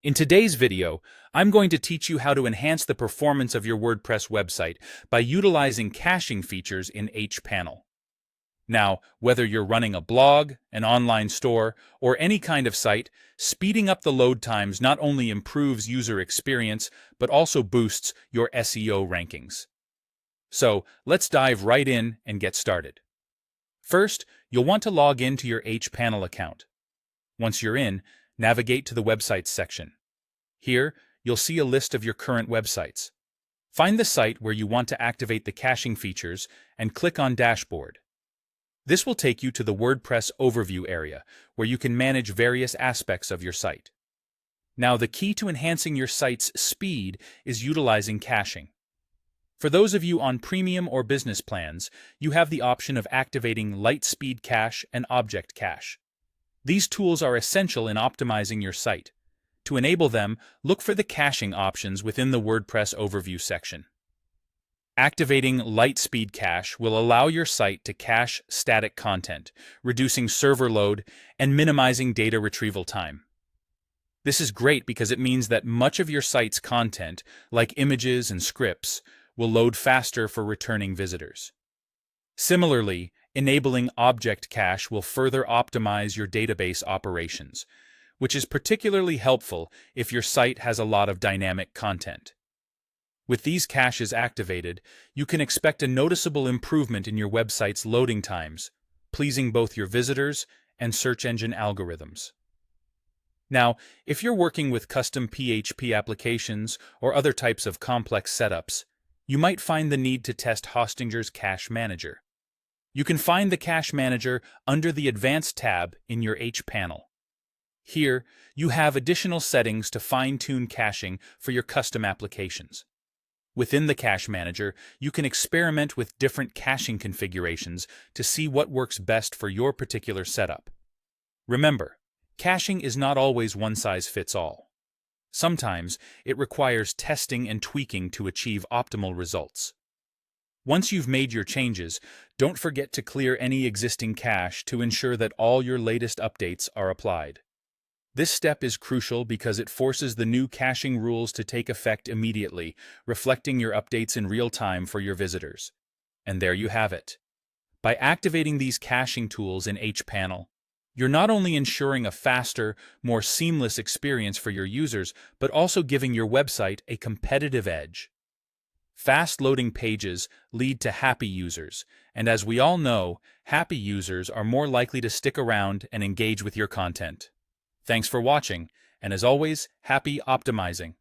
In today's video, I'm going to teach you how to enhance the performance of your WordPress website by utilizing caching features in hPanel. Now, whether you're running a blog, an online store, or any kind of site, speeding up the load times not only improves user experience, but also boosts your SEO rankings. So, let's dive right in and get started. First, you'll want to log into your hPanel account. Once you're in, navigate to the Websites section. Here, you'll see a list of your current websites. Find the site where you want to activate the caching features and click on Dashboard. This will take you to the WordPress Overview area, where you can manage various aspects of your site. Now, the key to enhancing your site's speed is utilizing caching. For those of you on premium or business plans, you have the option of activating Lightspeed Cache and Object Cache. These tools are essential in optimizing your site. To enable them, look for the caching options within the WordPress Overview section. Activating Lightspeed Cache will allow your site to cache static content, reducing server load and minimizing data retrieval time. This is great because it means that much of your site's content, like images and scripts, will load faster for returning visitors. Similarly, enabling Object Cache will further optimize your database operations, which is particularly helpful if your site has a lot of dynamic content. With these caches activated, you can expect a noticeable improvement in your website's loading times, pleasing both your visitors and search engine algorithms. Now, if you're working with custom PHP applications or other types of complex setups, you might find the need to test Hostinger's Cache Manager. You can find the Cache Manager under the Advanced tab in your hPanel. Here, you have additional settings to fine-tune caching for your custom applications. Within the Cache Manager, you can experiment with different caching configurations to see what works best for your particular setup. Remember, caching is not always one-size-fits-all. Sometimes, it requires testing and tweaking to achieve optimal results. Once you've made your changes, don't forget to clear any existing cache to ensure that all your latest updates are applied. This step is crucial because it forces the new caching rules to take effect immediately, reflecting your updates in real time for your visitors. And there you have it. By activating these caching tools in hPanel, you're not only ensuring a faster, more seamless experience for your users, but also giving your website a competitive edge. Fast-loading pages lead to happy users, and as we all know, happy users are more likely to stick around and engage with your content. Thanks for watching, and as always, happy optimizing.